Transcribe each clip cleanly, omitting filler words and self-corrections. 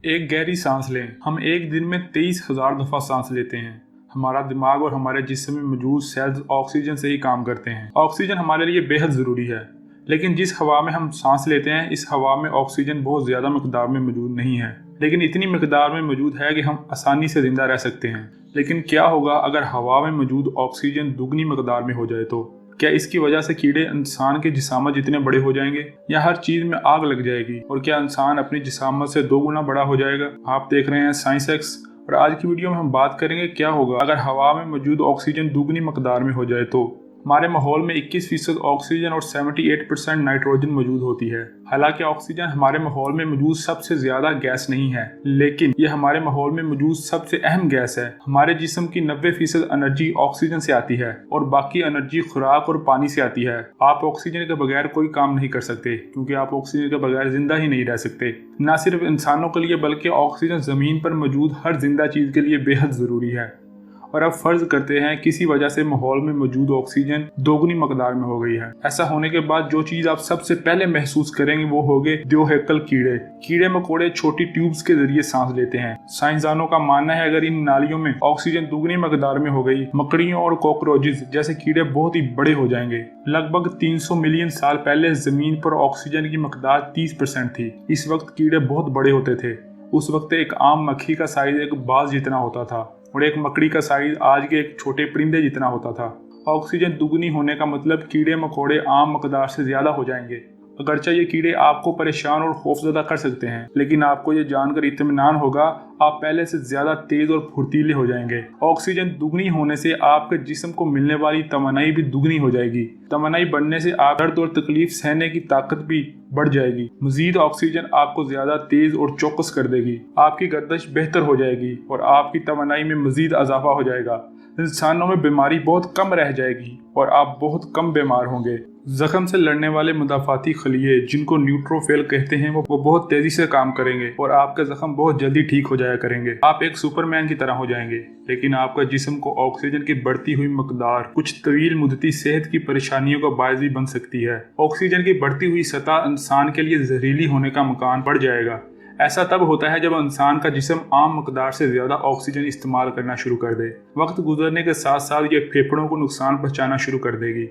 एक गहरी सांस लें। हम एक दिन में 23,000 दफ़ा सांस लेते हैं। हमारा दिमाग और हमारे जिस्म में मौजूद सेल्स ऑक्सीजन से ही काम करते हैं। ऑक्सीजन हमारे लिए बेहद ज़रूरी है, लेकिन जिस हवा में हम सांस लेते हैं इस हवा में ऑक्सीजन बहुत ज़्यादा मकदार में मौजूद नहीं है, लेकिन इतनी मकदार में मौजूद है कि हम आसानी से ज़िंदा रह सकते हैं। लेकिन क्या होगा अगर हवा में मौजूद ऑक्सीजन दुगनी मकदार में हो जाए तो? क्या इसकी वजह से कीड़े इंसान के जिस्म जितने बड़े हो जाएंगे, या हर चीज में आग लग जाएगी? और क्या इंसान अपनी जिस्म से 2 गुना बड़ा हो जाएगा? आप देख रहे हैं साइंस एक्स, और आज की वीडियो में हम बात करेंगे क्या होगा अगर हवा में मौजूद ऑक्सीजन दुगनी मकदार में हो जाए तो। हमारे माहौल में 21% ऑक्सीजन और 78% नाइट्रोजन मौजूद होती है। हालांकि ऑक्सीजन हमारे माहौल में मौजूद सबसे ज्यादा गैस नहीं है, लेकिन यह हमारे माहौल में मौजूद सबसे अहम गैस है। हमारे जिस्म की 90% एनर्जी ऑक्सीजन से आती है और बाकी एनर्जी खुराक और पानी से आती है। आप ऑक्सीजन के बगैर कोई काम नहीं कर सकते, क्योंकि आप ऑक्सीजन के बगैर जिंदा ही नहीं रह सकते। न सिर्फ इंसानों के लिए बल्कि ऑक्सीजन जमीन पर मौजूद हर जिंदा चीज के लिए बेहद जरूरी है। और अब फर्ज करते हैं किसी वजह से माहौल में मौजूद ऑक्सीजन दोगुनी मकदार में हो गई है। ऐसा होने के बाद जो चीज आप सबसे पहले महसूस करेंगे वो होंगे द्योहेकल कीड़े। कीड़े मकोड़े छोटी ट्यूब्स के जरिए सांस लेते हैं। साइंसदानों का मानना है अगर इन नालियों में ऑक्सीजन दुगनी मकदार में हो गई, मकड़ियों और कॉकरोचेस जैसे कीड़े बहुत ही बड़े हो जाएंगे। लगभग 300 मिलियन साल पहले जमीन पर ऑक्सीजन की मकदार 30% थी। इस वक्त कीड़े बहुत बड़े होते थे। उस वक्त एक आम मक्खी का साइज एक बाज जितना होता था और एक मकड़ी का साइज आज के एक छोटे परिंदे जितना होता था। ऑक्सीजन दुगनी होने का मतलब कीड़े मकोड़े आम मकदार से ज्यादा हो जाएंगे। अगरचे ये कीड़े आपको परेशान और खौफजदा कर सकते हैं, लेकिन आपको ये जानकर इत्मीनान होगा आप पहले से ज्यादा तेज और फुर्तीले हो जाएंगे। ऑक्सीजन दुगनी होने से आपके जिस्म को मिलने वाली तमन्नाई भी दुगनी हो जाएगी। तमन्नाई बढ़ने से आप दर्द और तकलीफ सहने की ताकत भी बढ़ जाएगी। मजीद ऑक्सीजन आपको ज्यादा तेज और चौकस कर देगी। आपकी गर्दश बेहतर हो जाएगी और आपकी तमन्नाई में मजीद इजाफा हो जाएगा। इंसानों में बीमारी बहुत कम रह जाएगी और आप बहुत कम बीमार होंगे। जख्म से लड़ने वाले मुदाफाती खलिए जिनको न्यूट्रोफिल कहते हैं वो बहुत तेजी से काम करेंगे और आपके जख्म बहुत जल्दी ठीक हो जाया करेंगे। आप एक सुपरमैन की तरह हो जाएंगे। लेकिन आपका जिस्म को ऑक्सीजन की बढ़ती हुई मकदार कुछ तवील मुद्दती सेहत की परेशानियों का बायस भी बन सकती है। ऑक्सीजन की बढ़ती हुई सतह इंसान के लिए जहरीली होने का मकान बढ़ जाएगा। ऐसा तब होता है जब इंसान का जिस्म आम मकदार से ज्यादा ऑक्सीजन इस्तेमाल करना शुरू कर दे। वक्त गुजरने के साथ साथ ये फेफड़ों को नुकसान पहुंचाना शुरू कर देगी।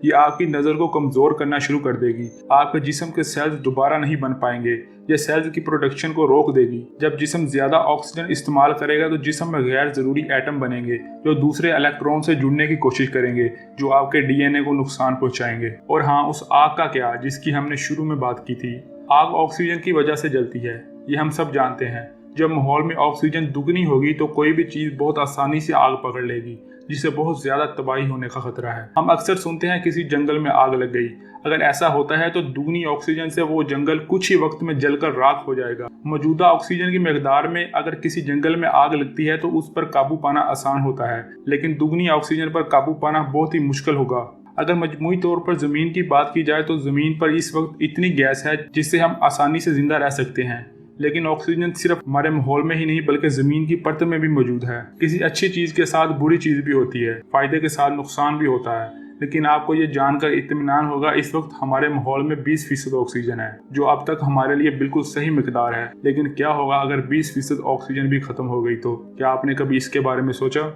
ये आपकी नज़र को कमजोर करना शुरू कर देगी। आपके जिस्म के सेल्स दोबारा नहीं बन पाएंगे। ये सेल्स की प्रोडक्शन को रोक देगी। जब जिस्म ज्यादा ऑक्सीजन इस्तेमाल करेगा तो जिस्म में गैर जरूरी एटम बनेंगे जो दूसरे इलेक्ट्रॉन से जुड़ने की कोशिश करेंगे, जो आपके डीएनए को नुकसान पहुंचाएंगे। और हाँ, उस आग का क्या जिसकी हमने शुरू में बात की थी। आग ऑक्सीजन की वजह से जलती है, ये हम सब जानते हैं। जब माहौल में ऑक्सीजन दुगनी होगी तो कोई भी चीज बहुत आसानी से आग पकड़ लेगी, जिससे बहुत ज्यादा तबाही होने का खतरा है। हम अक्सर सुनते हैं किसी जंगल में आग लग गई। अगर ऐसा होता है तो दुगनी ऑक्सीजन से वो जंगल कुछ ही वक्त में जलकर राख हो जाएगा। मौजूदा ऑक्सीजन की मकदार में अगर किसी जंगल में आग लगती है तो उस पर काबू पाना आसान होता है, लेकिन दुगनी ऑक्सीजन पर काबू पाना बहुत ही मुश्किल होगा। अगर मजमूई तौर पर जमीन की बात की जाए तो जमीन पर इस वक्त इतनी गैस है जिससे हम आसानी से जिंदा रह सकते हैं, लेकिन ऑक्सीजन सिर्फ हमारे माहौल में ही नहीं बल्कि जमीन की परत में भी मौजूद है। किसी अच्छी चीज के साथ बुरी चीज भी होती है, फायदे के साथ नुकसान भी होता है, लेकिन आपको ये जानकर इत्मीनान होगा इस वक्त हमारे माहौल में 20% ऑक्सीजन है, जो अब तक हमारे लिए बिल्कुल सही मिकदार है। लेकिन क्या होगा अगर 20% ऑक्सीजन भी खत्म हो गई तो? क्या आपने कभी इसके बारे में सोचा?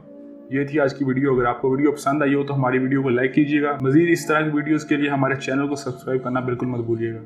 ये थी आज की वीडियो। अगर आपको वीडियो पसंद आई हो तो हमारी वीडियो को लाइक कीजिएगा। मजीद इस तरह की वीडियोस के लिए हमारे चैनल को सब्सक्राइब करना बिल्कुल मत भूलिएगा।